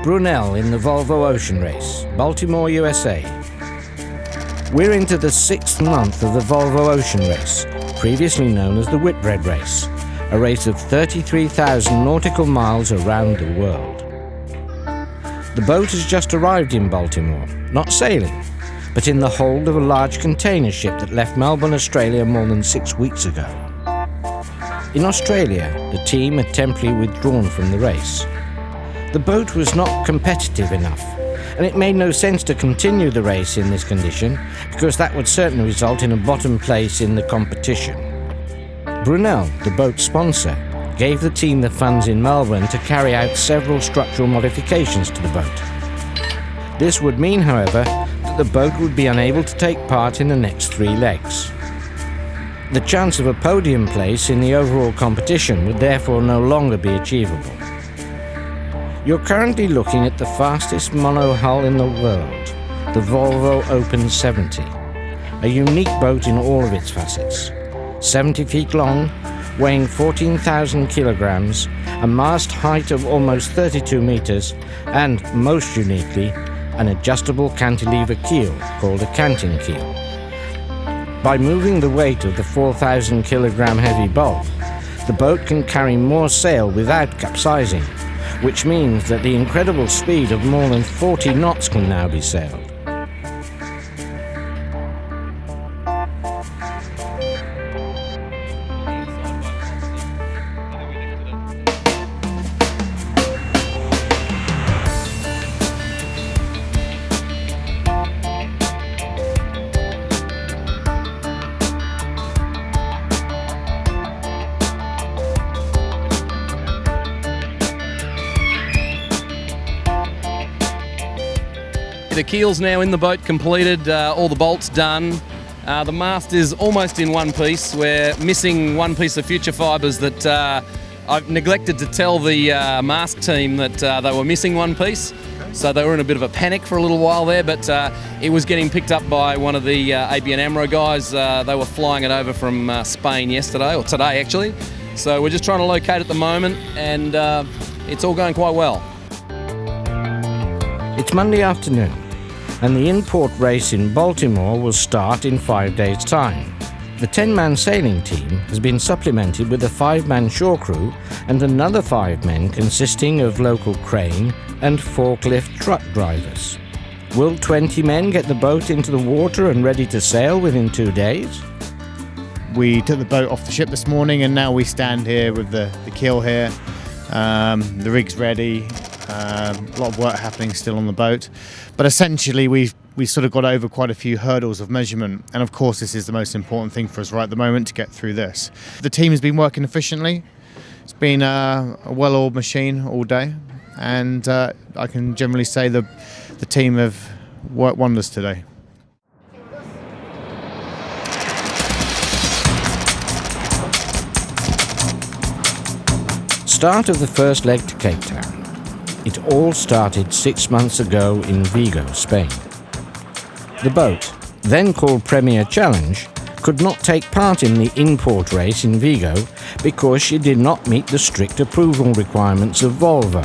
Brunel in the Volvo Ocean Race, Baltimore, USA. We're into the 6th month of the Volvo Ocean Race, previously known as the Whitbread Race, a race of 33,000 nautical miles around the world. The boat has just arrived in Baltimore, not sailing, but in the hold of a large container ship that left Melbourne, Australia more than 6 weeks ago. In Australia, the team had temporarily withdrawn from the race. The boat was not competitive enough, and it made no sense to continue the race in this condition because that would certainly result in a bottom place in the competition. Brunel, the boat sponsor, gave the team the funds in Melbourne to carry out several structural modifications to the boat. This would mean, however, that the boat would be unable to take part in the next 3 legs. The chance of a podium place in the overall competition would therefore no longer be achievable. You're currently looking at the fastest monohull in the world, the Volvo Open 70, a unique boat in all of its facets. 70 feet long, weighing 14,000 kilograms, a mast height of almost 32 meters, and, most uniquely, an adjustable cantilever keel called a canting keel. By moving the weight of the 4,000 kilogram heavy bulk, the boat can carry more sail without capsizing, which means that the incredible speed of more than 40 knots can now be sailed. The keel's now in the boat, completed, all the bolts done. The mast is almost in one piece. We're missing one piece of future fibres that I've neglected to tell the mast team that they were missing one piece. So they were in a bit of a panic for a little while there, but it was getting picked up by one of the ABN AMRO guys. They were flying it over from Spain yesterday, or today actually. So we're just trying to locate at the moment, and it's all going quite well. It's Monday afternoon, and the import race in Baltimore will start in 5 days' time. The 10-man sailing team has been supplemented with a 5-man shore crew and another 5 men consisting of local crane and forklift truck drivers. Will 20 men get the boat into the water and ready to sail within 2 days? We took the boat off the ship this morning, and now we stand here with the keel here. The rig's ready. A lot of work happening still on the boat, but essentially we sort of got over quite a few hurdles of measurement, and of course this is the most important thing for us right at the moment, to get through this. The team has been working efficiently. It's been a well-oiled machine all day, and I can generally say the team have worked wonders today. Start of the first leg to Cape Town. It all started 6 months ago in Vigo, Spain. The boat, then called Premier Challenge, could not take part in the import race in Vigo because she did not meet the strict approval requirements of Volvo.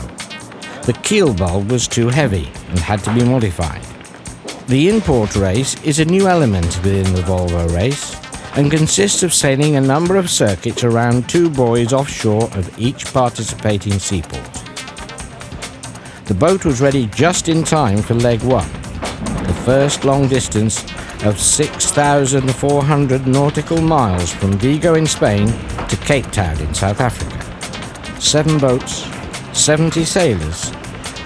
The keel bulb was too heavy and had to be modified. The import race is a new element within the Volvo race and consists of sailing a number of circuits around 2 buoys offshore of each participating seaport. The boat was ready just in time for leg 1, the first long distance of 6,400 nautical miles from Vigo in Spain to Cape Town in South Africa. 7 boats, 70 sailors,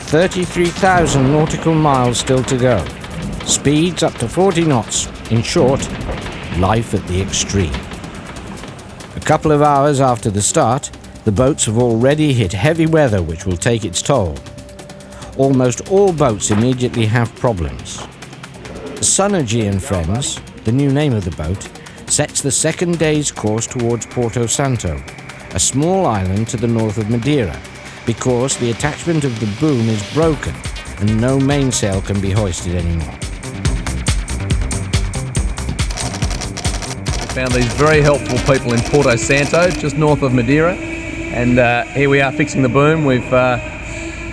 33,000 nautical miles still to go. Speeds up to 40 knots. In short, life at the extreme. A couple of hours after the start, the boats have already hit heavy weather which will take its toll. Almost all boats immediately have problems. Sunergy and Friends, the new name of the boat, sets the second day's course towards Porto Santo, a small island to the north of Madeira, because the attachment of the boom is broken and no mainsail can be hoisted anymore. We found these very helpful people in Porto Santo, just north of Madeira, and here we are fixing the boom. We've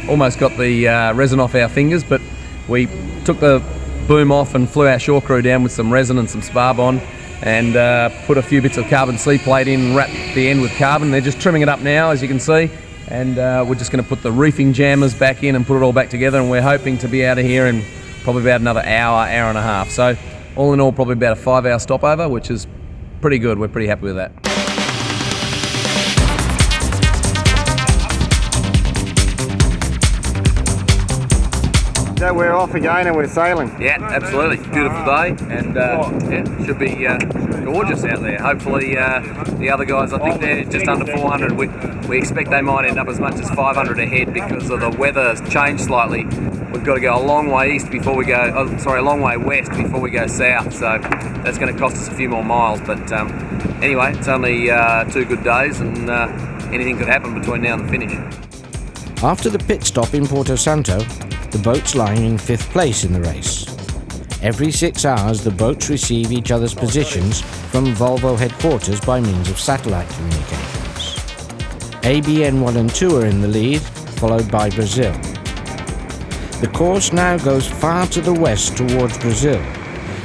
almost got the resin off our fingers, but we took the boom off and flew our shore crew down with some resin and some spar bond, and put a few bits of carbon C-plate in and wrapped the end with carbon. They're just trimming it up now, as you can see, and we're just going to put the reefing jammers back in and put it all back together, and we're hoping to be out of here in probably about another hour and a half. So all in all, probably about a 5-hour stopover, which is pretty good. We're pretty happy with that. So we're off again and we're sailing. Yeah, absolutely. Beautiful day, and yeah, should be gorgeous out there. Hopefully the other guys, I think they're just under 400. We expect they might end up as much as 500 ahead because of the weather's changed slightly. We've got to go a long way east before we go, a long way west before we go south, so that's going to cost us a few more miles. But anyway, it's only 2 good days, and anything could happen between now and the finish. After the pit stop in Porto Santo, the boat's lying in 5th place in the race. Every 6 hours, the boats receive each other's positions from Volvo headquarters by means of satellite communications. ABN 1 and 2 are in the lead, followed by Brazil. The course now goes far to the west towards Brazil,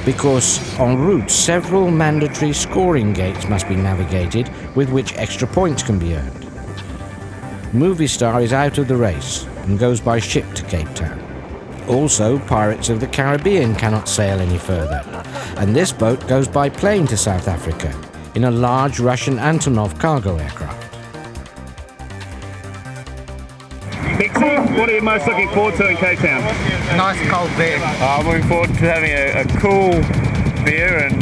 because en route several mandatory scoring gates must be navigated with which extra points can be earned. Movistar is out of the race and goes by ship to Cape Town. Also, Pirates of the Caribbean cannot sail any further, and this boat goes by plane to South Africa in a large Russian Antonov cargo aircraft. Dixie, what are you most looking forward to in Cape Town? Nice cold beer. I'm looking forward to having a cool beer and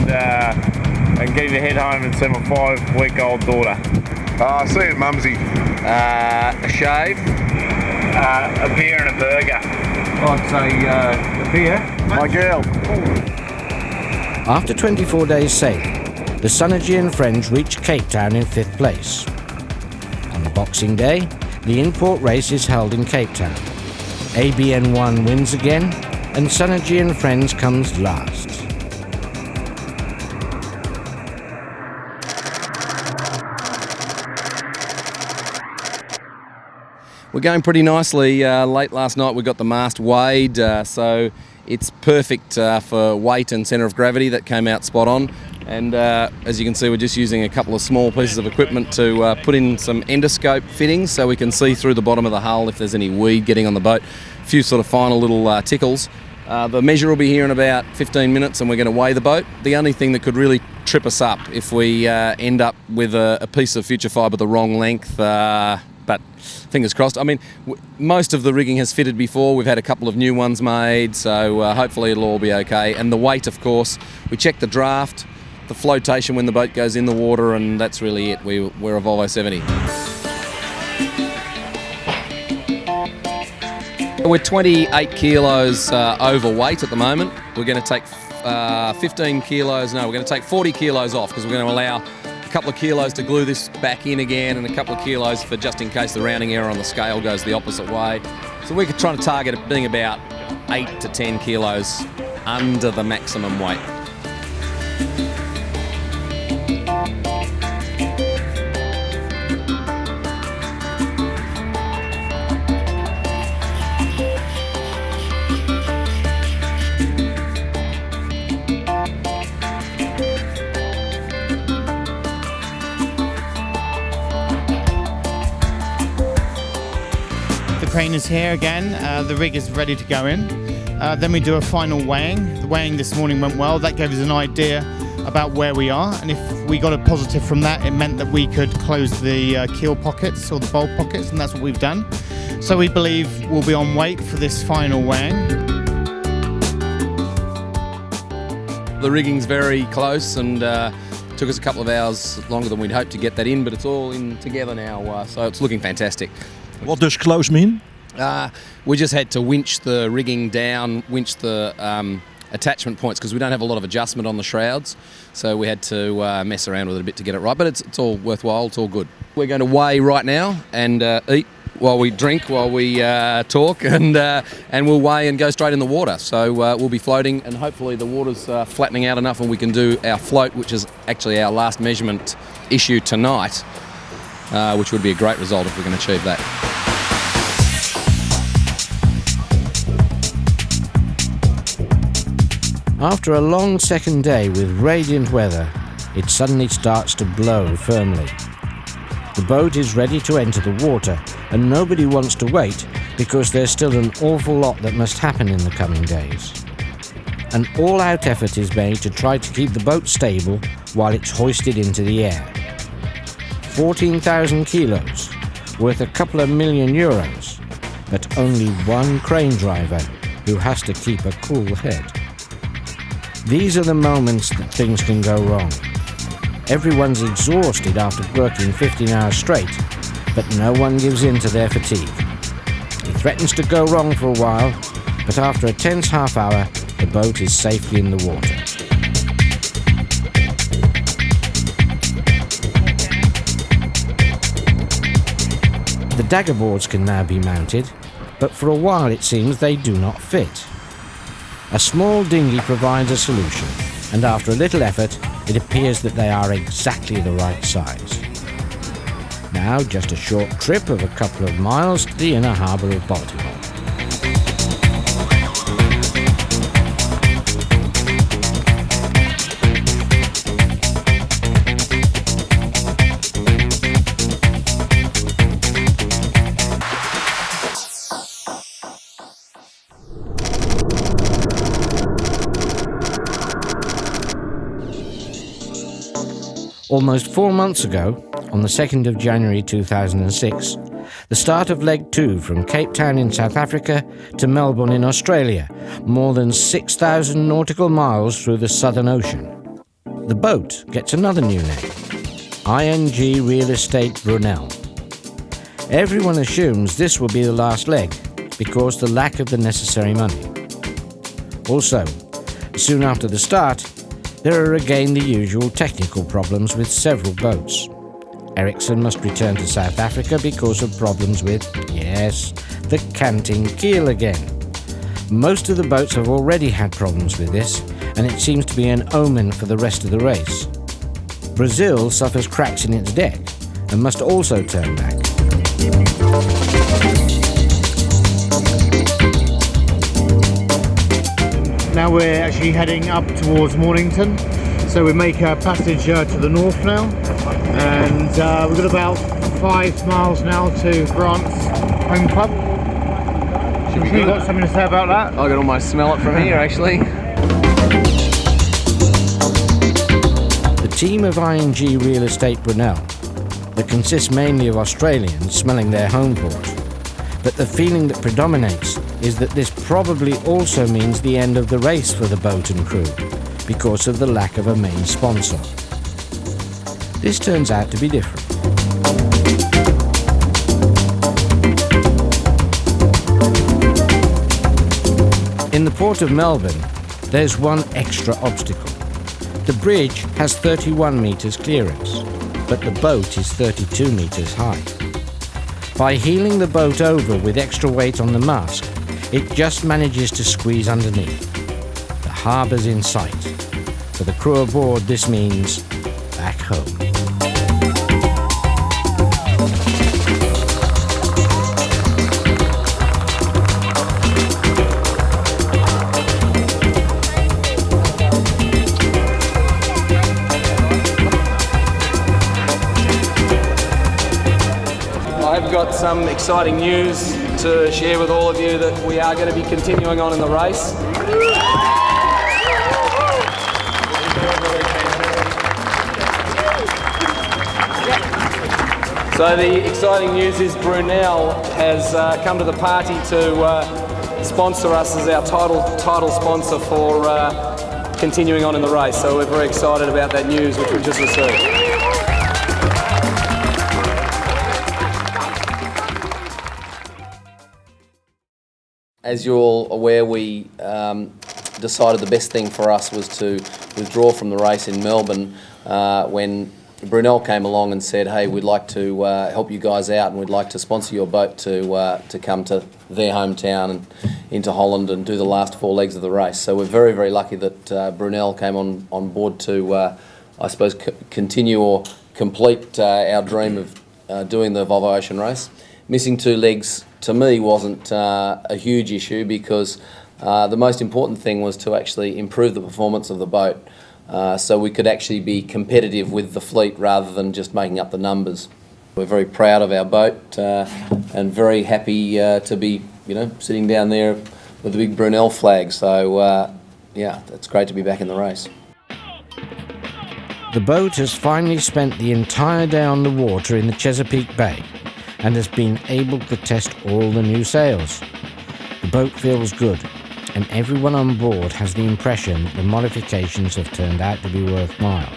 getting to head home and see my 5-week-old daughter. Seeing Mumsy. A shave, a beer and a burger. I'd say a beer. My girl. After 24 days sailing, the Sunnergy and friends reach Cape Town in 5th place. On Boxing Day, the import race is held in Cape Town. ABN 1 wins again, and Sunnergy and friends comes last. We're going pretty nicely. Late last night we got the mast weighed, so it's perfect for weight and centre of gravity. That came out spot on. And as you can see, we're just using a couple of small pieces of equipment to put in some endoscope fittings so we can see through the bottom of the hull if there's any weed getting on the boat. A few sort of final little tickles. The measure will be here in about 15 minutes and we're going to weigh the boat. The only thing that could really trip us up if we end up with a piece of future fibre the wrong length, but fingers crossed. I mean, most of the rigging has fitted before. We've had a couple of new ones made, so hopefully it'll all be okay. And the weight, of course, we check the draft, the flotation when the boat goes in the water, and that's really it. We're a Volvo 70. We're 28 kilos overweight at the moment. We're going to take 15 kilos, no, we're going to take 40 kilos off because we're going to allow a couple of kilos to glue this back in again and a couple of kilos for just in case the rounding error on the scale goes the opposite way. So we're trying to target it being about 8 to 10 kilos under the maximum weight. The crane is here again, the rig is ready to go in. Then we do a final weighing. The weighing this morning went well. That gave us an idea about where we are, and if we got a positive from that, it meant that we could close the keel pockets or the bulb pockets, and that's what we've done. So we believe we'll be on weight for this final weighing. The rigging's very close and took us a couple of hours longer than we'd hoped to get that in, but it's all in together now, so it's looking fantastic. What does close mean? We just had to winch the rigging down, winch the attachment points because we don't have a lot of adjustment on the shrouds, so we had to mess around with it a bit to get it right, but it's all worthwhile, it's all good. We're going to weigh right now and eat while we drink, while we talk, and we'll weigh and go straight in the water. So we'll be floating and hopefully the water's flattening out enough and we can do our float, which is actually our last measurement issue tonight, which would be a great result if we can achieve that. After a long second day with radiant weather, it suddenly starts to blow firmly. The boat is ready to enter the water, and nobody wants to wait because there's still an awful lot that must happen in the coming days. An all-out effort is made to try to keep the boat stable while it's hoisted into the air. 14,000 kilos, worth a couple of million euros, but only one crane driver who has to keep a cool head. These are the moments that things can go wrong. Everyone's exhausted after working 15 hours straight, but no one gives in to their fatigue. It threatens to go wrong for a while, but after a tense half hour, the boat is safely in the water. The dagger boards can now be mounted, but for a while it seems they do not fit. A small dinghy provides a solution, and after a little effort, it appears that they are exactly the right size. Now just a short trip of a couple of miles to the inner harbour of Baltimore. Almost 4 months ago, on the 2nd of January 2006, the start of Leg 2 from Cape Town in South Africa to Melbourne in Australia, more than 6,000 nautical miles through the Southern Ocean. The boat gets another new name, ING Real Estate Brunel. Everyone assumes this will be the last leg because the lack of the necessary money. Also, soon after the start, there are again the usual technical problems with several boats. Ericsson must return to South Africa because of problems with, yes, the canting keel again. Most of the boats have already had problems with this, and it seems to be an omen for the rest of the race. Brazil suffers cracks in its deck and must also turn back. Now we're actually heading up towards Mornington, so we make a passage to the north now, and we've got about 5 miles now to Grant's home pub. You got something to say about that? I can almost smell it from here, actually. The team of ING Real Estate Brunel, that consists mainly of Australians smelling their home port, but the feeling that predominates is that this probably also means the end of the race for the boat and crew because of the lack of a main sponsor. This turns out to be different. In the port of Melbourne, there's one extra obstacle. The bridge has 31 metres clearance, but the boat is 32 metres high. By heeling the boat over with extra weight on the mast, it just manages to squeeze underneath. The harbour's in sight. For the crew aboard, this means back home. I've got some exciting news to share with all of you that we are going to be continuing on in the race. So the exciting news is Brunel has come to the party to sponsor us as our title sponsor for continuing on in the race. So we're very excited about that news which we just received. As you're all aware, we decided the best thing for us was to withdraw from the race in Melbourne when Brunel came along and said, hey, we'd like to help you guys out and we'd like to sponsor your boat to come to their hometown and into Holland and do the last 4 legs of the race. So we're very, very lucky that Brunel came on board to, I suppose, continue or complete our dream of doing the Volvo Ocean Race. Missing 2 legs to me wasn't a huge issue because The most important thing was to actually improve the performance of the boat so we could actually be competitive with the fleet rather than just making up the numbers. We're very proud of our boat and very happy to be, sitting down there with the big Brunel flag. So, yeah, it's great to be back in the race. The boat has finally spent the entire day on the water in the Chesapeake Bay and has been able to test all the new sails. The boat feels good, and everyone on board has the impression that the modifications have turned out to be worthwhile.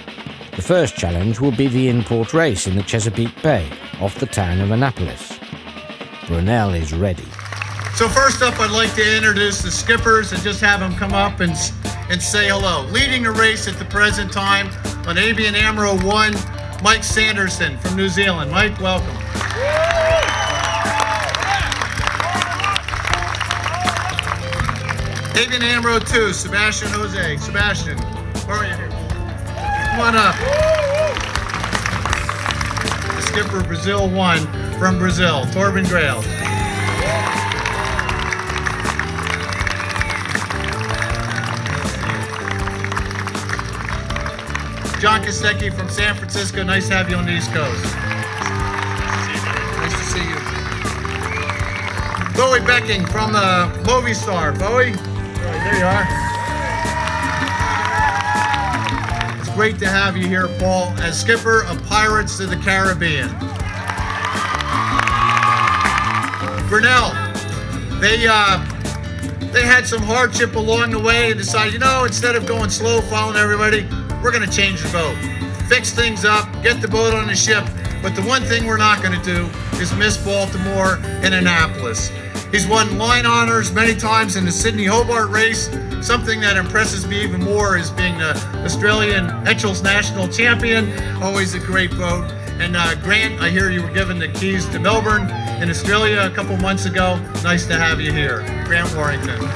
The first challenge will be the import race in the Chesapeake Bay off the town of Annapolis. Brunel is ready. So first up, I'd like to introduce the skippers and just have them come up and say hello. Leading the race at the present time on ABN AMRO 1, Mike Sanderson from New Zealand. Mike, welcome. ABN AMRO 2, Sebastian Jose. Sebastian, where are you? Come on up. The skipper Brazil 1 from Brazil, Torben Grail. John Kostecki from San Francisco. Nice to have you on the East Coast. Nice to see you. Bowie Becking from the Movistar. Bowie, there you are. It's great to have you here, Paul, as skipper of Pirates of the Caribbean. Brunel, they had some hardship along the way and decided, instead of going slow, following everybody, we're going to change the boat, fix things up, get the boat on the ship. But the one thing we're not going to do is miss Baltimore and Annapolis. He's won line honors many times in the Sydney Hobart race. Something that impresses me even more is being the Australian Etchells National Champion. Always a great boat. And Grant, I hear you were given the keys to Melbourne in Australia a couple months ago. Nice to have you here. Grant Warrington.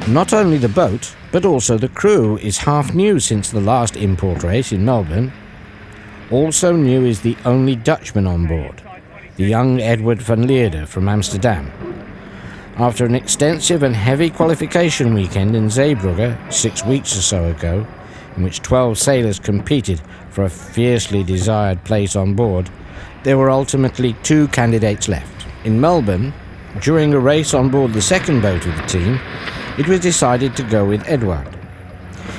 Not only the boat, but also the crew is half new since the last import race in Melbourne. Also new is the only Dutchman on board, the young Edward van Leerde from Amsterdam. After an extensive and heavy qualification weekend in Zeebrugge 6 weeks or so ago, in which 12 sailors competed for a fiercely desired place on board, there were ultimately 2 candidates left. In Melbourne, during a race on board the second boat of the team, it was decided to go with Edward.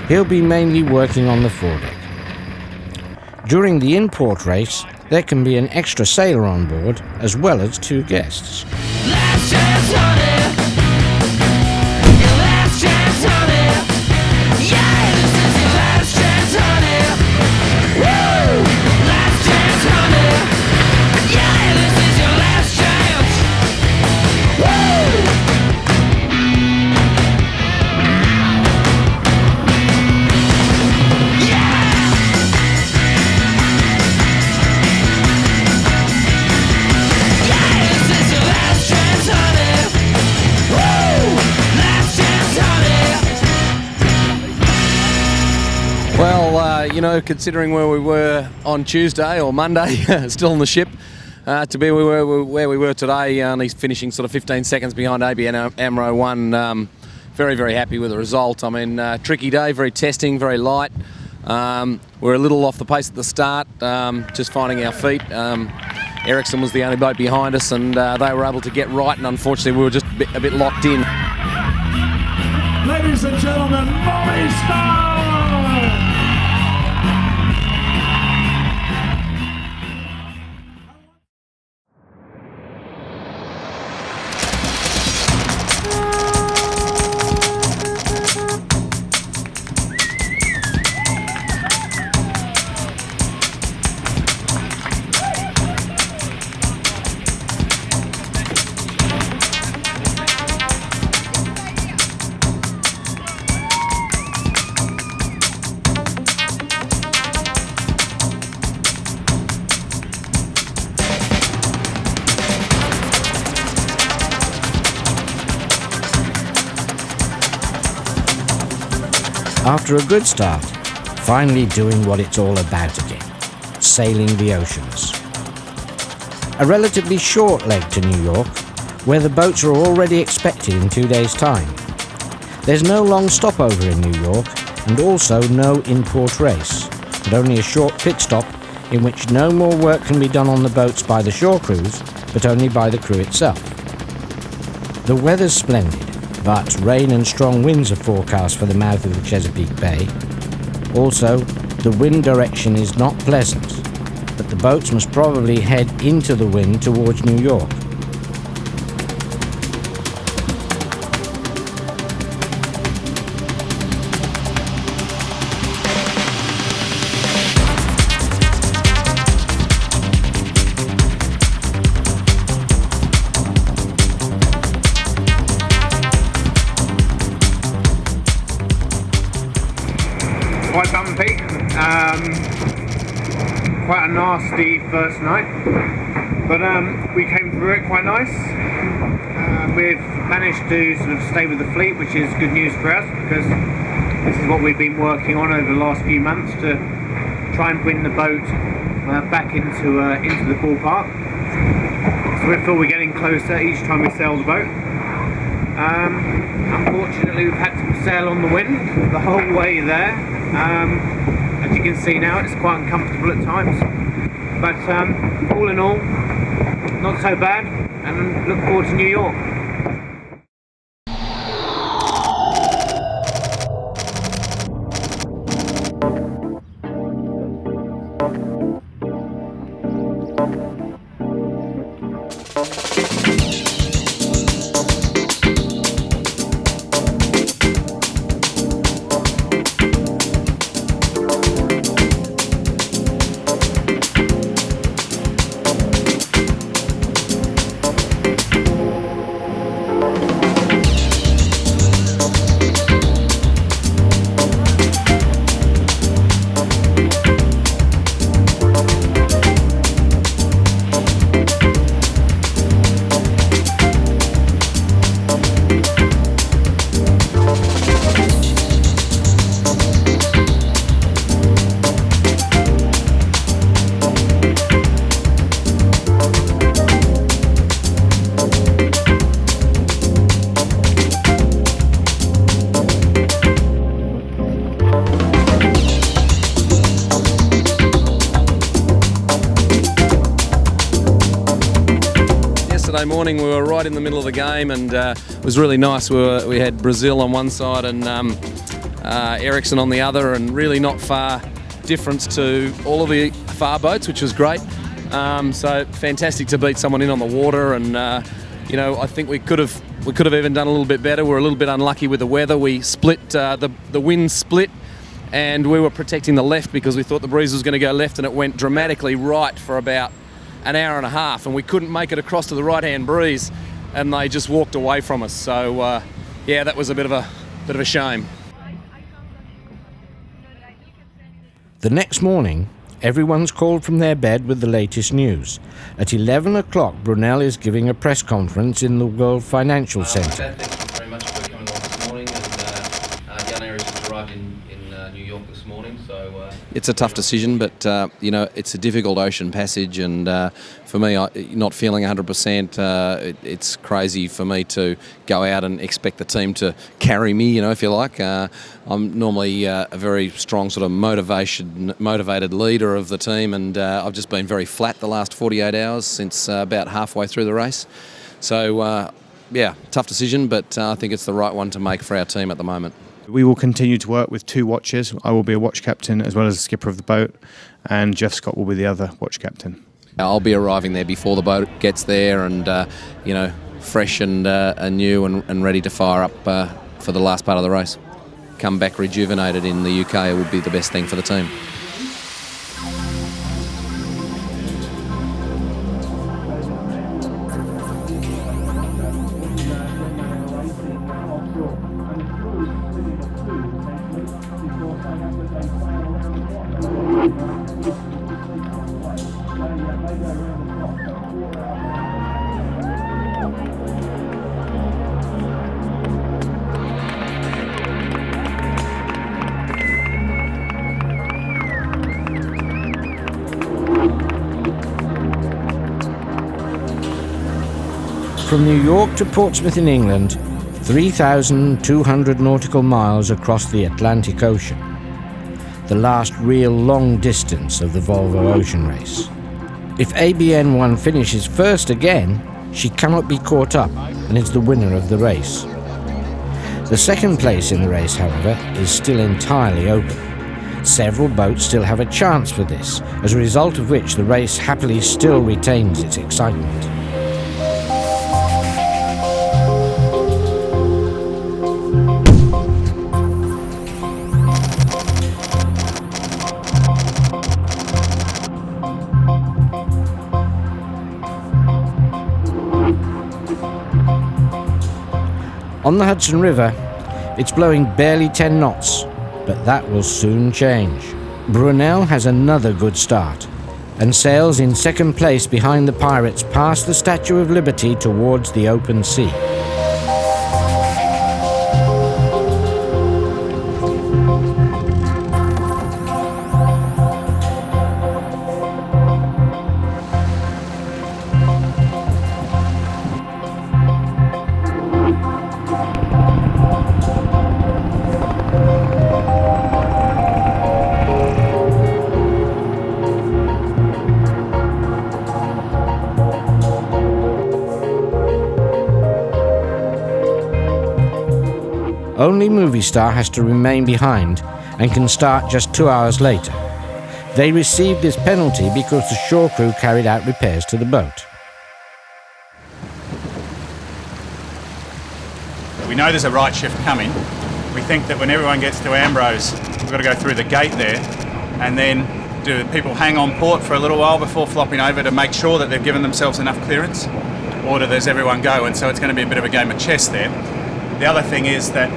He'll be mainly working on the foredeck. During the import race, there can be an extra sailor on board, as well as 2 guests. Last chance, honey. Your last chance, honey. Yeah, this is your last chance, honey. Woo! Last chance, honey. Yeah, this is your last chance. Woo! Well, considering where we were on Tuesday or Monday, still on the ship, to be where we were today, only finishing sort of 15 seconds behind ABN AMRO 1. Very, very happy with the result. I mean, tricky day, very testing, very light. We're a little off the pace at the start, just finding our feet. Ericsson was the only boat behind us, and they were able to get right, and unfortunately we were just a bit locked in. Ladies and gentlemen, Movistar! After a good start, finally doing what it's all about again, sailing the oceans. A relatively short leg to New York, where the boats are already expected in 2 days' time. There's no long stopover in New York, and also no in-port race, but only a short pit stop in which no more work can be done on the boats by the shore crews, but only by the crew itself. The weather's splendid, but rain and strong winds are forecast for the mouth of the Chesapeake Bay. Also, the wind direction is not pleasant, but the boats must probably head into the wind towards New York. Quite bumpy, quite a nasty first night, but we came through it quite nice. We've managed to sort of stay with the fleet, which is good news for us, because this is what we've been working on over the last few months to try and bring the boat back into the ballpark. So we feel we're getting closer each time we sail the boat. Unfortunately, we've had to sail on the wind the whole way there. As you can see now, it's quite uncomfortable at times, but all in all, not so bad, and look forward to New York. Yesterday morning we were right in the middle of the game, and it was really nice. We had Brazil on one side and Ericsson on the other, and really not far difference to all of the far boats, which was great. So fantastic to beat someone in on the water, and I think we could have even done a little bit better. We're a little bit unlucky with the weather. We split the wind split, and we were protecting the left because we thought the breeze was going to go left, and it went dramatically right for about an hour and a half, and we couldn't make it across to the right-hand breeze, and they just walked away from us. So yeah, that was a bit of a shame. The next morning, everyone's called from their bed with the latest news. At 11 o'clock, Brunel is giving a press conference in the World Financial Centre. Thank you very much for coming along this morning, and Jan Eriksson arrived in New York this morning, so... It's a tough decision, but it's a difficult ocean passage, and for me, not feeling 100%, it's crazy for me to go out and expect the team to carry me, if you like. I'm normally a very strong sort of motivated leader of the team, and I've just been very flat the last 48 hours since about halfway through the race. So, yeah, tough decision, but I think it's the right one to make for our team at the moment. We will continue to work with 2 watches. I will be a watch captain as well as the skipper of the boat, and Jeff Scott will be the other watch captain. I'll be arriving there before the boat gets there, and fresh and new and ready to fire up for the last part of the race. Come back rejuvenated in the UK would be the best thing for the team. From New York to Portsmouth in England, 3,200 nautical miles across the Atlantic Ocean. The last real long distance of the Volvo Ocean Race. If ABN1 finishes first again, she cannot be caught up and is the winner of the race. The second place in the race, however, is still entirely open. Several boats still have a chance for this, as a result of which the race happily still retains its excitement. On the Hudson River, it's blowing barely 10 knots, but that will soon change. Brunel has another good start and sails in second place behind the pirates past the Statue of Liberty towards the open sea. Only Movie Star has to remain behind and can start just 2 hours later. They received this penalty because the shore crew carried out repairs to the boat. We know there's a right shift coming. We think that when everyone gets to Ambrose, we've got to go through the gate there, and then do people hang on port for a little while before flopping over to make sure that they've given themselves enough clearance, or does everyone go? And so it's going to be a bit of a game of chess there. The other thing is that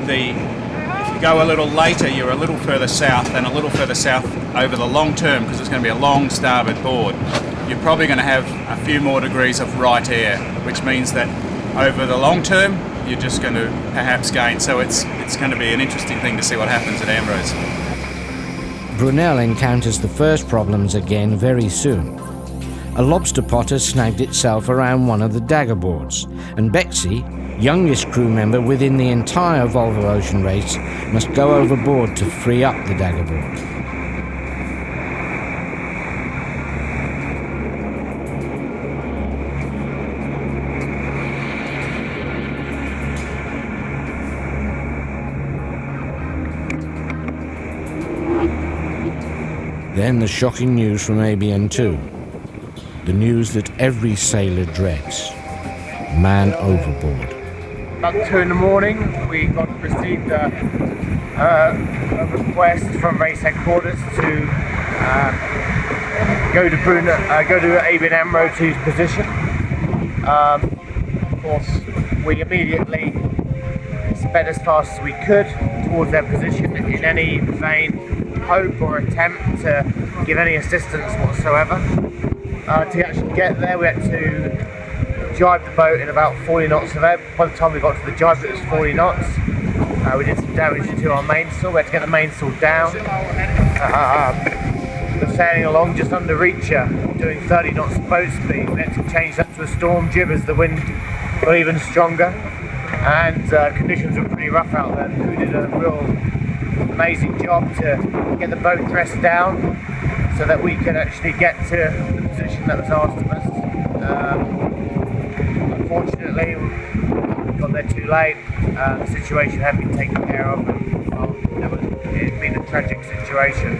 if you go a little later, you're a little further south, and a little further south over the long term, because it's going to be a long starboard board, you're probably going to have a few more degrees of right air, which means that over the long term, you're just going to perhaps gain. So it's going to be an interesting thing to see what happens at Ambrose. Brunel encounters the first problems again very soon. A lobster pot has snagged itself around one of the dagger boards, and Betsy, youngest crew member within the entire Volvo Ocean Race, must go overboard to free up the dagger board. Then the shocking news from ABN2. The news that every sailor dreads. Man overboard. About 2 in the morning, we received a request from race headquarters to go to ABN AMRO2's position. Of course, we immediately sped as fast as we could towards their position in any vain hope or attempt to give any assistance whatsoever. To actually get there, we had to jibe the boat in about 40 knots of ebb. By the time we got to the jibe, it was 40 knots. We did some damage to our mainsail. We had to get the mainsail down. We're sailing along just under Reacher, doing 30 knots of boat speed. We had to change that to a storm jib as the wind got even stronger. And conditions were pretty rough out there. We did a real amazing job to get the boat dressed down so that we could actually get to the position that was asked of us. Unfortunately, we got there too late. The situation had been taken care of, and it had been a tragic situation.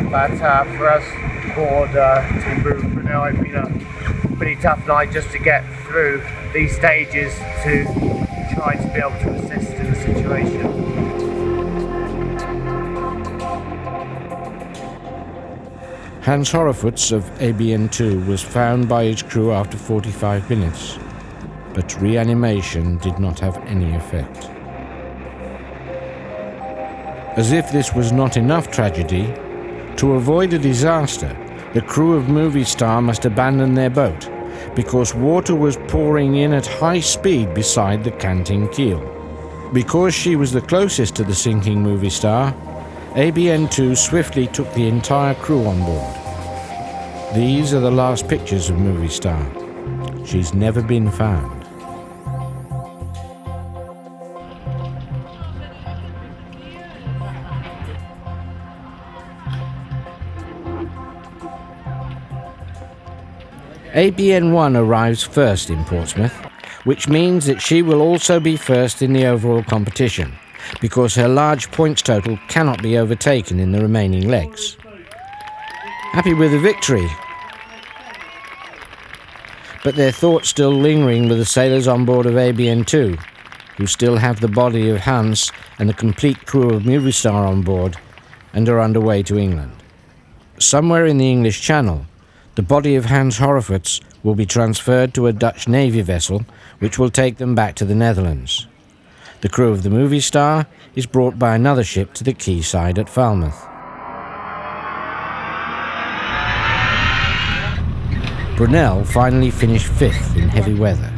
But for us, aboard Team Brunel, it's been a pretty tough night just to get through these stages to try to be able to assist in the situation. Hans Horrefoots of ABN2 was found by his crew after 45 minutes, but reanimation did not have any effect. As if this was not enough tragedy, to avoid a disaster, the crew of Movie Star must abandon their boat because water was pouring in at high speed beside the canting keel. Because she was the closest to the sinking Movie Star, ABN2 swiftly took the entire crew on board. These are the last pictures of Movie Star. she's never been found. ABN1 arrives first in Portsmouth, which means that she will also be first in the overall competition, because her large points total cannot be overtaken in the remaining legs. Happy with the victory, but their thoughts still lingering with the sailors on board of ABN2, who still have the body of Hans and the complete crew of Movie Star on board and are underway to England. Somewhere in the English Channel, the body of Hans Horowitz will be transferred to a Dutch Navy vessel, which will take them back to the Netherlands. The crew of the Movie Star is brought by another ship to the quayside at Falmouth. Brunel finally finished 5th in heavy weather.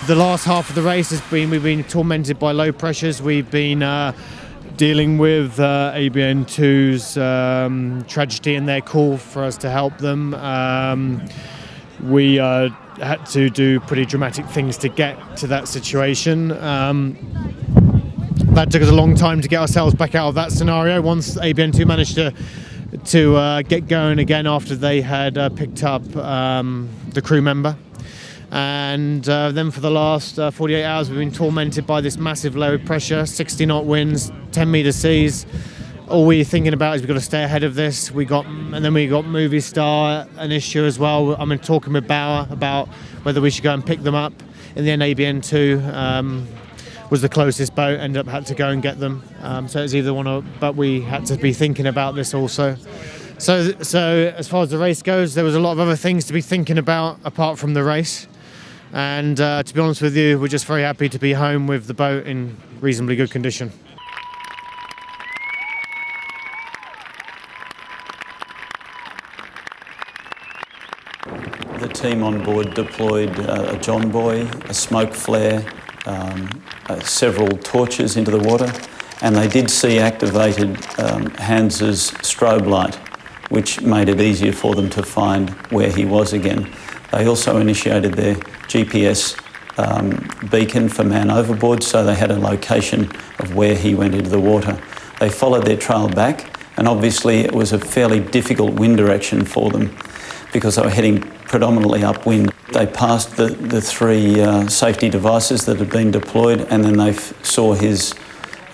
The last half of the race we've been tormented by low pressures. We've been dealing with ABN2's tragedy and their call for us to help them. We had to do pretty dramatic things to get to that situation. That took us a long time to get ourselves back out of that scenario. Once ABN2 managed to get going again after they had picked up the crew member. And then for the last 48 hours we've been tormented by this massive low pressure, 60 knot winds, 10 metre seas. All we're thinking about is we've got to stay ahead of this. And then we got Movie Star, an issue as well. I'm talking with Bauer about whether we should go and pick them up. In the end, ABN2 was the closest boat, ended up had to go and get them. So it's either one or, but we had to be thinking about this also. So as far as the race goes, there was a lot of other things to be thinking about apart from the race. And to be honest with you, we're just very happy to be home with the boat in reasonably good condition. The team on board deployed a John buoy, a smoke flare, several torches into the water, and they did see activated Hans's strobe light, which made it easier for them to find where he was again. They also initiated their GPS beacon for man overboard, so they had a location of where he went into the water. They followed their trail back, and obviously it was a fairly difficult wind direction for them because they were heading predominantly upwind. They passed the three safety devices that had been deployed, and then they saw his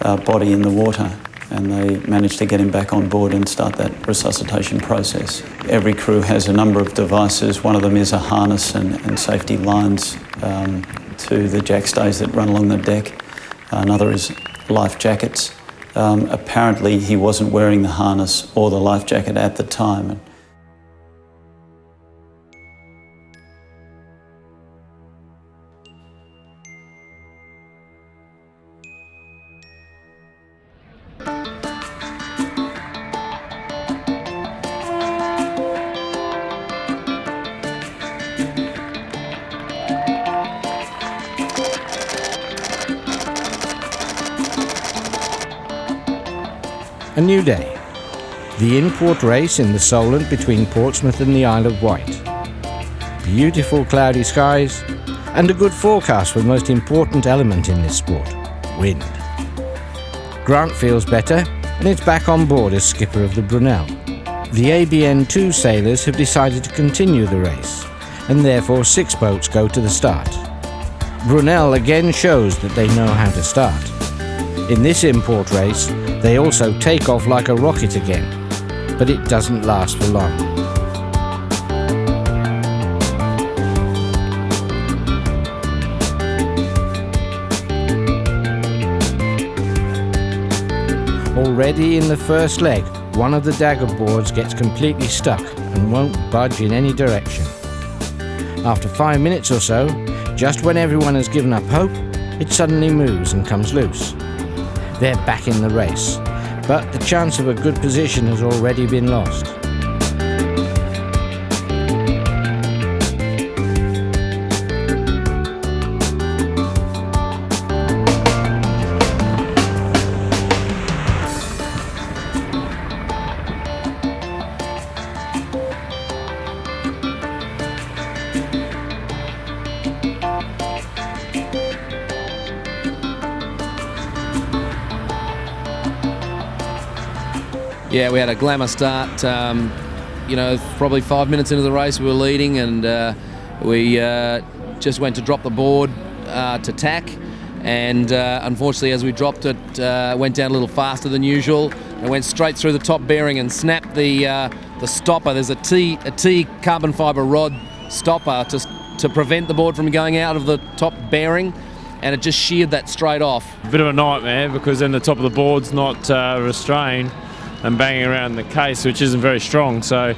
body in the water, and they managed to get him back on board and start that resuscitation process. Every crew has a number of devices. One of them is a harness and safety lines to the jackstays that run along the deck. Another is life jackets. Apparently he wasn't wearing the harness or the life jacket at the time. A new day. The in-port race in the Solent between Portsmouth and the Isle of Wight. Beautiful cloudy skies and a good forecast for the most important element in this sport, wind. Grant feels better and is back on board as skipper of the Brunel. The ABN2 sailors have decided to continue the race, and therefore 6 boats go to the start. Brunel again shows that they know how to start. In this import race, they also take off like a rocket again, but it doesn't last for long. Already in the first leg, one of the dagger boards gets completely stuck and won't budge in any direction. After 5 minutes or so, just when everyone has given up hope, it suddenly moves and comes loose. They're back in the race, but the chance of a good position has already been lost. Yeah, we had a glamour start. Probably 5 minutes into the race we were leading, and we just went to drop the board to tack, and unfortunately as we dropped it, went down a little faster than usual and went straight through the top bearing and snapped the stopper. There's a T carbon fibre rod stopper to prevent the board from going out of the top bearing, and it just sheared that straight off. Bit of a nightmare because then the top of the board's not restrained and banging around the case, which isn't very strong. So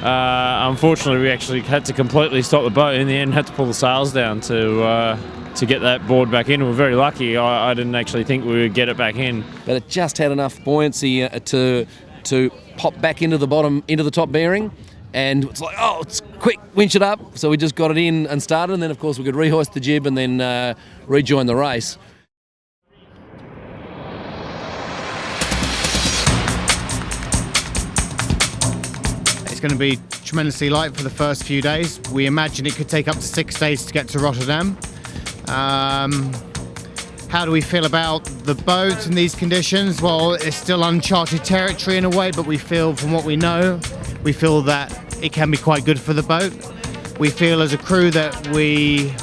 unfortunately we actually had to completely stop the boat. In the end, had to pull the sails down to get that board back in. We were very lucky. I didn't actually think we would get it back in. But it just had enough buoyancy to pop back into the top bearing, and it's like, oh, it's quick, winch it up. So we just got it in and started, and then of course we could rehoist the jib and then rejoin the race. It's going to be tremendously light for the first few days. We imagine it could take up to 6 days to get to Rotterdam. How do we feel about the boat in these conditions? Well, it's still uncharted territory in a way, but we feel, from what we know, we feel that it can be quite good for the boat. We feel as a crew that we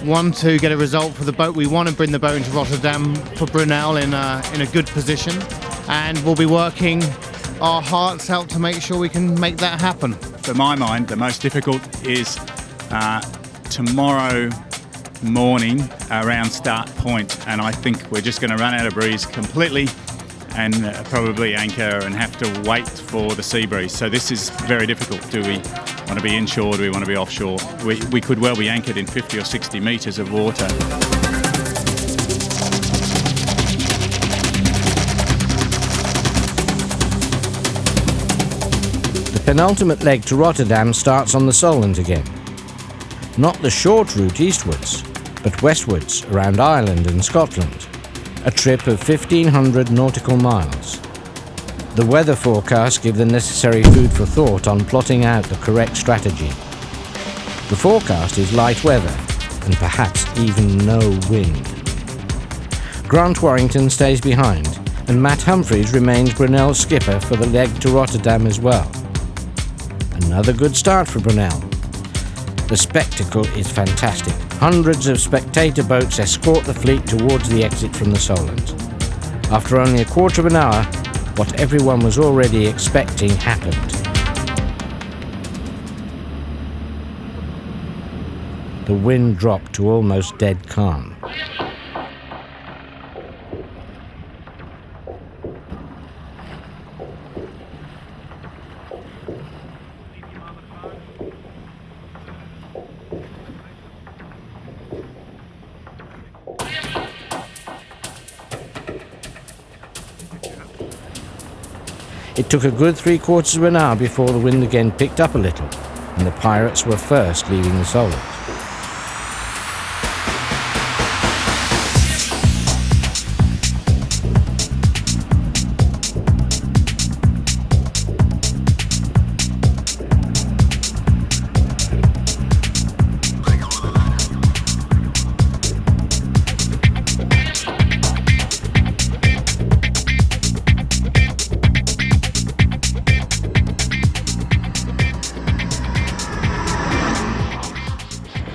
want to get a result for the boat. We want to bring the boat into Rotterdam for Brunel in a good position, and we'll be working our hearts out to make sure we can make that happen. For my mind, the most difficult is tomorrow morning around start point, and I think we're just going to run out of breeze completely and probably anchor and have to wait for the sea breeze. So this is very difficult. Do we want to be inshore? Do we want to be offshore? We could well be anchored in 50 or 60 metres of water. The penultimate leg to Rotterdam starts on the Solent again. Not the short route eastwards, but westwards around Ireland and Scotland. A trip of 1,500 nautical miles. The weather forecasts give the necessary food for thought on plotting out the correct strategy. The forecast is light weather, and perhaps even no wind. Grant Warrington stays behind, and Matt Humphreys remains Brunel's skipper for the leg to Rotterdam as well. Another good start for Brunel. The spectacle is fantastic. Hundreds of spectator boats escort the fleet towards the exit from the Solent. After only a quarter of an hour, what everyone was already expecting happened. The wind dropped to almost dead calm. It took a good 3/4 of an hour before the wind again picked up a little, and the pirates were first leaving the Solent.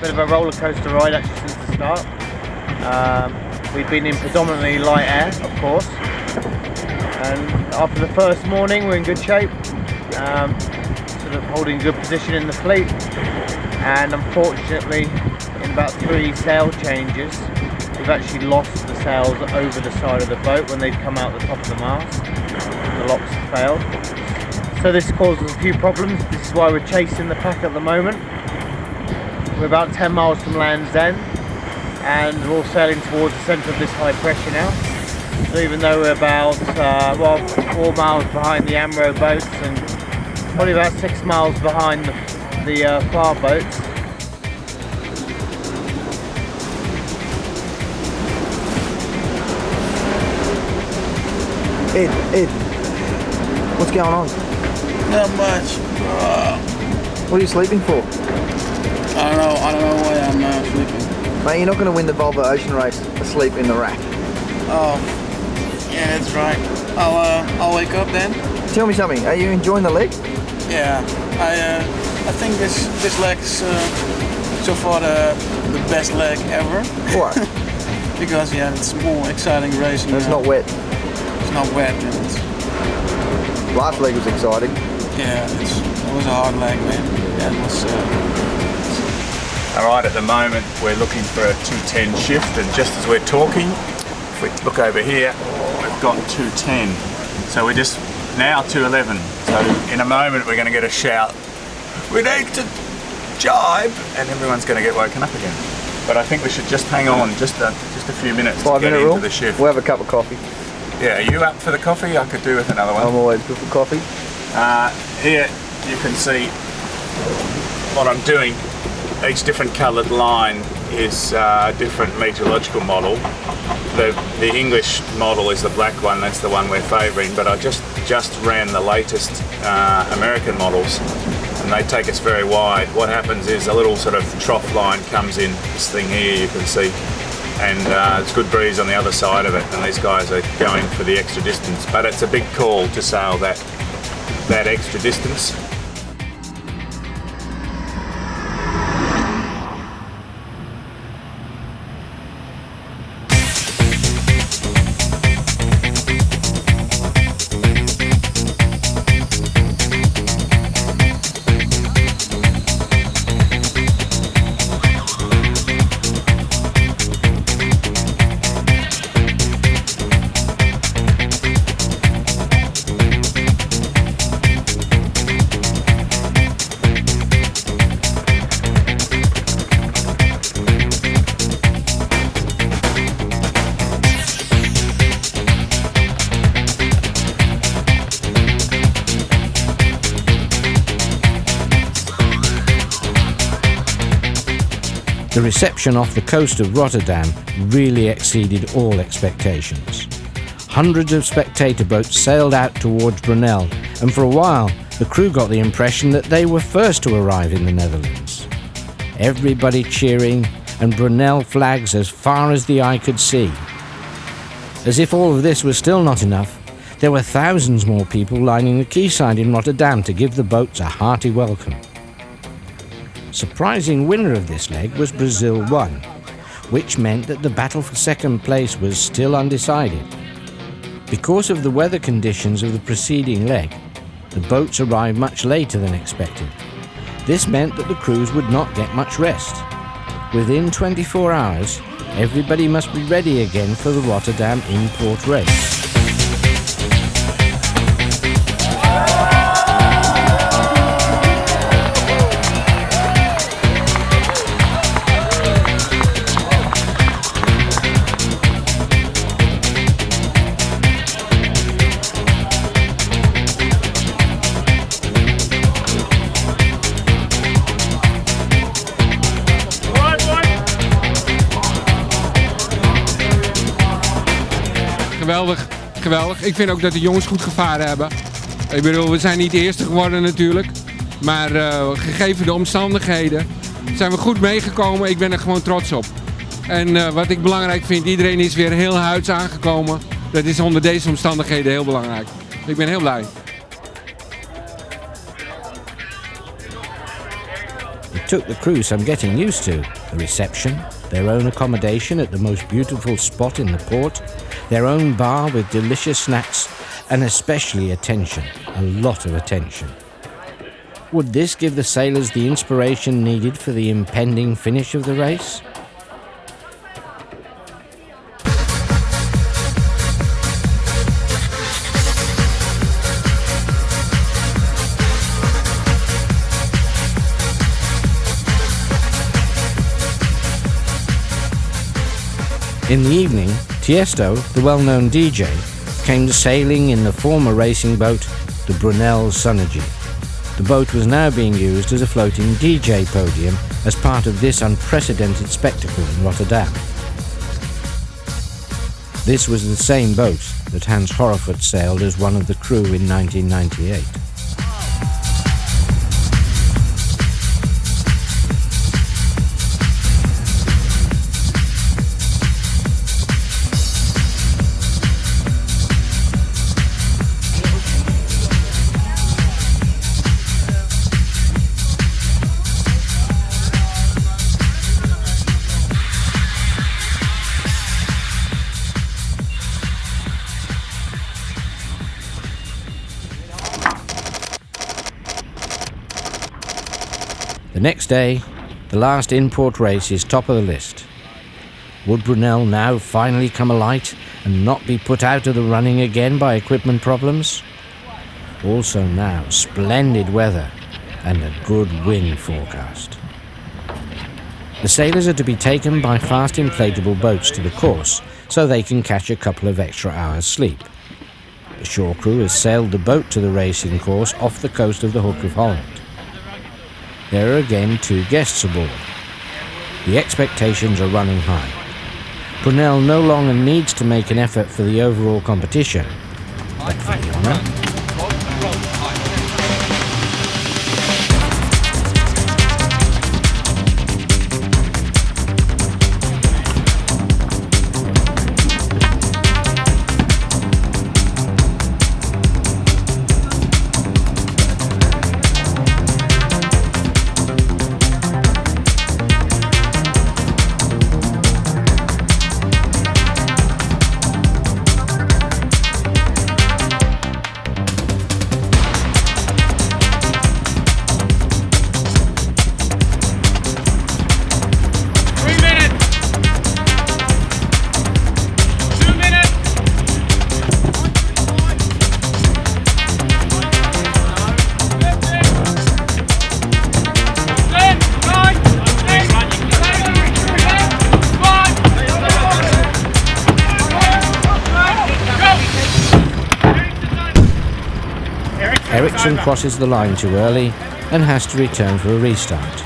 bit of a roller coaster ride actually since the start. We've been in predominantly light air, of course, and after the first morning we're in good shape, sort of holding a good position in the fleet, and unfortunately in about 3 sail changes we've actually lost the sails over the side of the boat when they've come out the top of the mast. The locks have failed. So this causes a few problems. This is why we're chasing the pack at the moment. We're about 10 miles from Land's End and we're all sailing towards the centre of this high pressure now. So even though we're about 4 miles behind the Amro boats and probably about 6 miles behind the far boats, Ed, what's going on? Not much. What are you sleeping for? I don't know why I'm sleeping. Mate, you're not going to win the Volvo Ocean Race asleep in the rack. Oh, yeah, that's right. I'll wake up then. Tell me something, are you enjoying the leg? Yeah, I think this leg is so far the best leg ever. Why? Because it's more exciting racing. It's not wet. It's not wet. Last leg was exciting. Yeah, it was a hard leg, man. Yeah, it was. All right, at the moment we're looking for a 210 shift, and just as we're talking, if we look over here, we've got 210. So we're just now 211. So in a moment we're going to get a shout, "We need to jibe," and everyone's going to get woken up again. But I think we should just hang on just a few minutes to get into the shift. We'll have a cup of coffee. Yeah, are you up for the coffee? I could do with another one. I'm always good for coffee. Here you can see what I'm doing. Each different coloured line is a different meteorological model. The English model is the black one, that's the one we're favouring, but I just ran the latest American models, and they take us very wide. What happens is a little sort of trough line comes in, this thing here you can see, and it's good breeze on the other side of it, and these guys are going for the extra distance, but it's a big call to sail that extra distance. The reception off the coast of Rotterdam really exceeded all expectations. Hundreds of spectator boats sailed out towards Brunel, and for a while the crew got the impression that they were first to arrive in the Netherlands. Everybody cheering and Brunel flags as far as the eye could see. As if all of this was still not enough, there were thousands more people lining the quayside in Rotterdam to give the boats a hearty welcome. Surprising winner of this leg was Brazil 1, which meant that the battle for second place was still undecided. Because of the weather conditions of the preceding leg, the boats arrived much later than expected. This meant that the crews would not get much rest. Within 24 hours, everybody must be ready again for the Rotterdam import race. Geweldig. Ik vind ook dat de jongens goed gevaren hebben. Ik bedoel, we zijn niet de eerste geworden natuurlijk. Maar gegeven de omstandigheden zijn we goed meegekomen. Ik ben er gewoon trots op. En wat ik belangrijk vind, iedereen is weer heel huids aangekomen. Dat is onder deze omstandigheden heel belangrijk. Ik ben heel blij. The took the crew some getting used to. The reception, their own accommodation at the most beautiful spot in the port, their own bar with delicious snacks, and especially attention, a lot of attention. Would this give the sailors the inspiration needed for the impending finish of the race? In the evening, Tiesto, the well-known DJ, came sailing in the former racing boat, the Brunel VOR. The boat was now being used as a floating DJ podium as part of this unprecedented spectacle in Rotterdam. This was the same boat that Hans Horrefoots sailed as one of the crew in 1998. The next day, the last in-port race is top of the list. Would Brunel now finally come alight and not be put out of the running again by equipment problems? Also now, splendid weather and a good wind forecast. The sailors are to be taken by fast inflatable boats to the course so they can catch a couple of extra hours sleep. The shore crew has sailed the boat to the racing course off the coast of the Hook of Holland. There are again 2 guests aboard. The expectations are running high. Brunel no longer needs to make an effort for the overall competition, but for the honour. Ericsson crosses the line too early and has to return for a restart.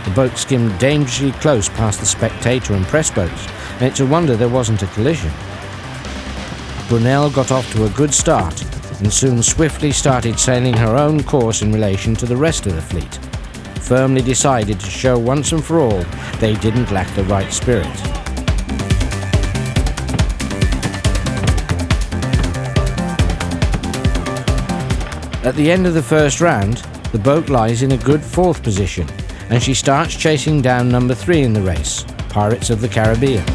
The boat skimmed dangerously close past the spectator and press boats, and it's a wonder there wasn't a collision. Brunel got off to a good start and soon swiftly started sailing her own course in relation to the rest of the fleet, firmly decided to show once and for all they didn't lack the right spirit. At the end of the first round, the boat lies in a good 4th position, and she starts chasing down number 3 in the race, Pirates of the Caribbean.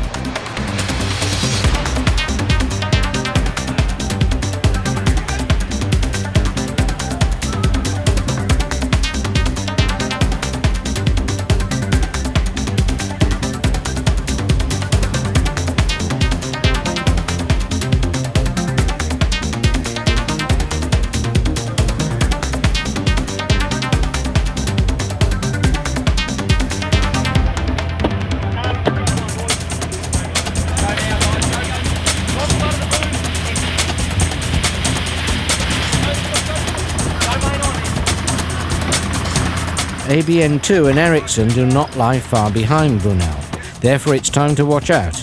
ABN2 and Ericsson do not lie far behind Brunel, therefore it's time to watch out.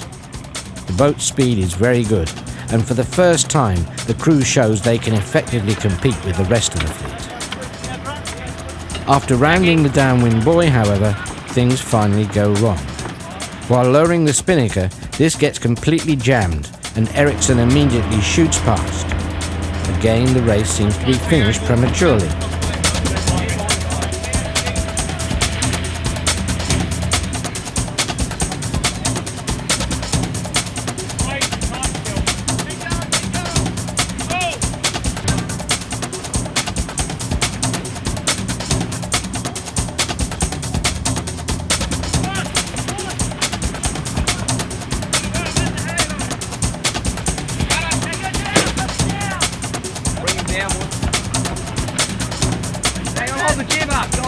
The boat's speed is very good, and for the first time the crew shows they can effectively compete with the rest of the fleet. After rounding the downwind buoy, however, things finally go wrong. While lowering the spinnaker, this gets completely jammed and Ericsson immediately shoots past. Again, the race seems to be finished prematurely.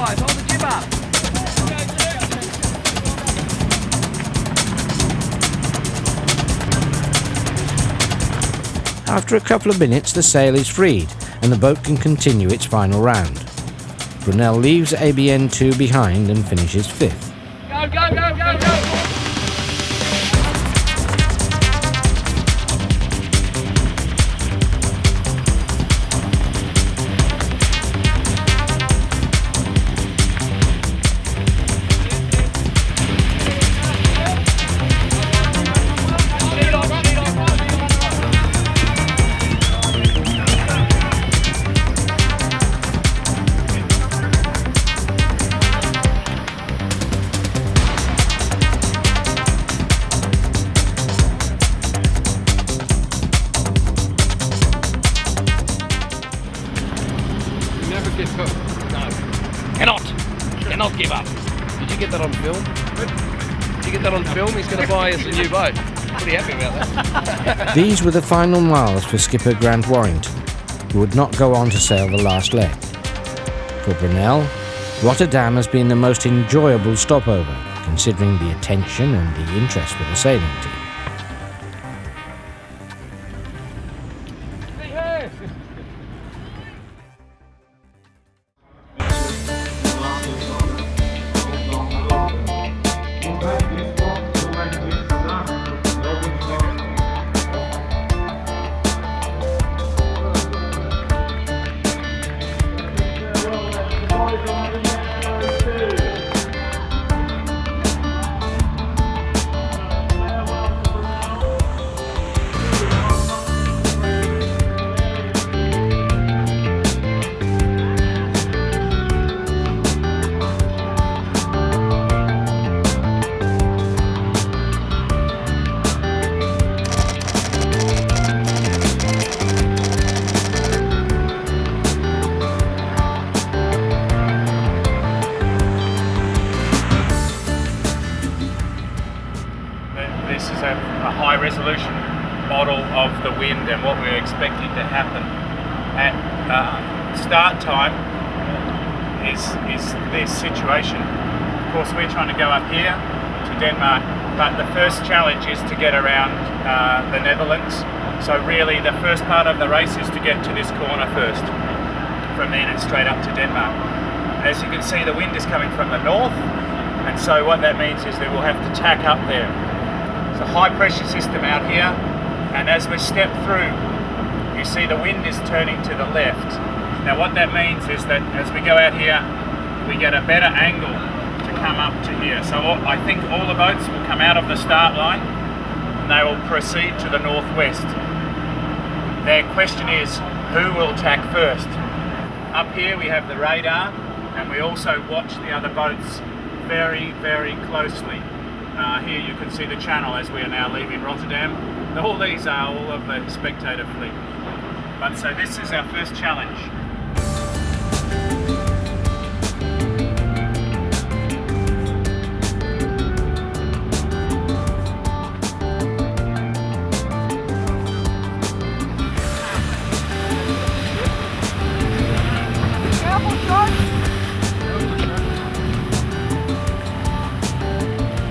guys, hold the jib up. After a couple of minutes, the sail is freed and the boat can continue its final round. Brunel leaves ABN 2 behind and finishes 5th. Go, go, go, go, go! Cannot give up. Did you get that on film? Did you get that on film? He's going to buy us a new boat. Pretty happy about that. These were the final miles for skipper Grant Warrington, who would not go on to sail the last leg. For Brunel, Rotterdam has been the most enjoyable stopover, considering the attention and the interest for the sailing team. This is a high resolution model of the wind and what we're expecting to happen. At start time is this situation. Of course, we're trying to go up here to Denmark, but the first challenge is to get around the Netherlands. So really the first part of the race is to get to this corner first. From then it's straight up to Denmark. As you can see, the wind is coming from the north, and so what that means is that we'll have to tack up there. It's a high pressure system out here, and as we step through, you see the wind is turning to the left. Now what that means is that as we go out here, we get a better angle to come up to here. So I think all the boats will come out of the start line and they will proceed to the northwest. Their question is, who will tack first? Up here we have the radar, and we also watch the other boats very, very closely. Here you can see the channel as we are now leaving Rotterdam. All these are all of the spectator fleet. But so this is our first challenge.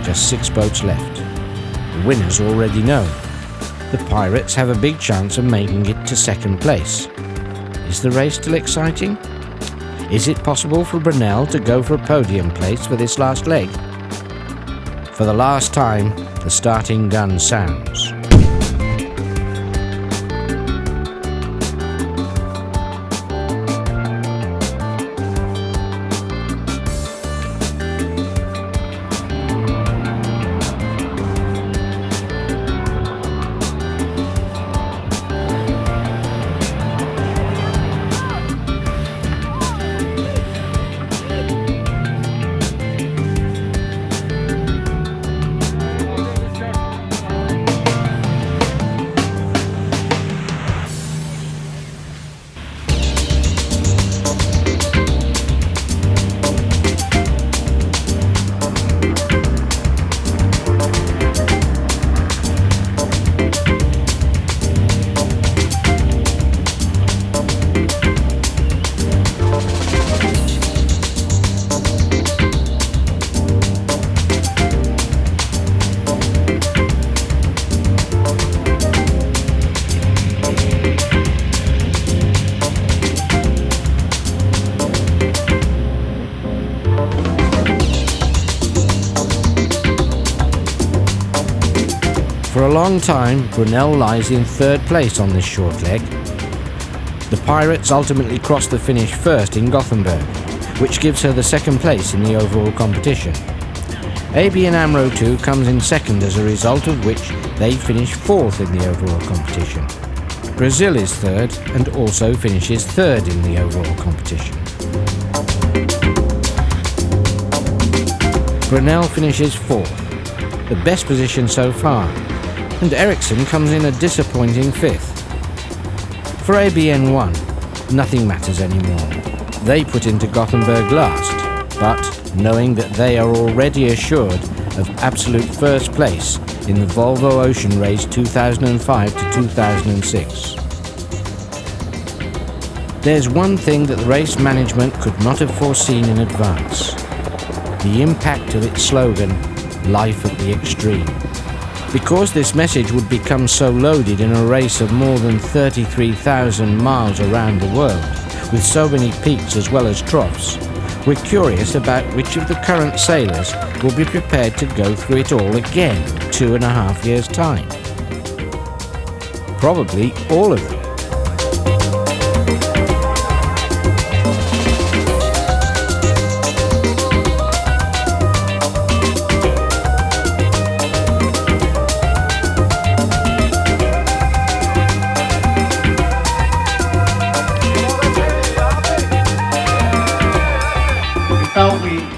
Just 6 boats left. The winners already known. The Pirates have a big chance of making it to 2nd place. Is the race still exciting? Is it possible for Brunel to go for a podium place for this last leg? For the last time, the starting gun sounds. For a long time, Brunel lies in third place on this short leg. The Pirates ultimately crossed the finish first in Gothenburg, which gives her the second place in the overall competition. ABN AMRO 2 comes in second, as a result of which they finish fourth in the overall competition. Brazil is third and also finishes third in the overall competition. Brunel finishes fourth, the best position so far, and Ericsson comes in a disappointing fifth. For ABN 1, nothing matters anymore. They put into Gothenburg last, but knowing that they are already assured of absolute first place in the Volvo Ocean Race 2005 to 2006. There's one thing that the race management could not have foreseen in advance: the impact of its slogan, "Life at the Extreme." Because this message would become so loaded in a race of more than 33,000 miles around the world, with so many peaks as well as troughs, we're curious about which of the current sailors will be prepared to go through it all again in 2.5 years' time. Probably all of them.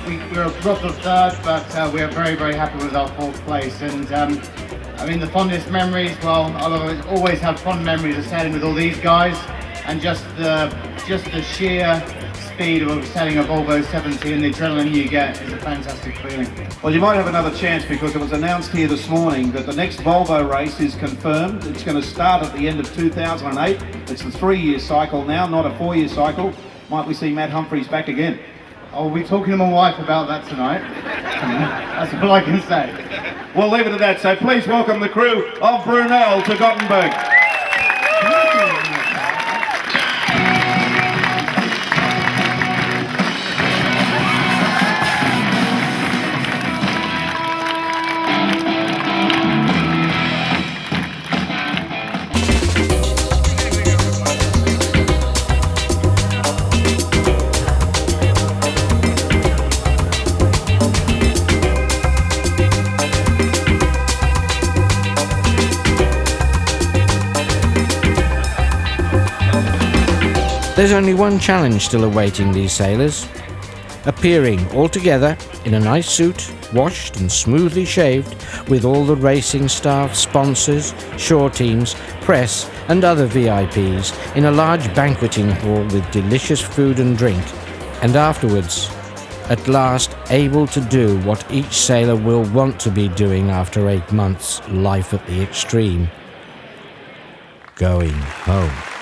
We were dropped of third, but we are very, very happy with our fourth place. And I mean, the fondest memories, well, I'll always have fond memories of sailing with all these guys, and just the sheer speed of sailing a Volvo 70 and the adrenaline you get is a fantastic feeling. Well, you might have another chance, because it was announced here this morning that the next Volvo race is confirmed. It's going to start at the end of 2008. It's a 3-year cycle now, not a 4-year cycle. Might we see Matt Humphries back again? I'll be talking to my wife about that tonight. That's all I can say. We'll leave it at that. So please welcome the crew of Brunel to Gothenburg. There's only one challenge still awaiting these sailors: appearing all together in a nice suit, washed and smoothly shaved, with all the racing staff, sponsors, shore teams, press and other VIPs in a large banqueting hall with delicious food and drink, and afterwards, at last able to do what each sailor will want to be doing after 8 months' life at the extreme: going home.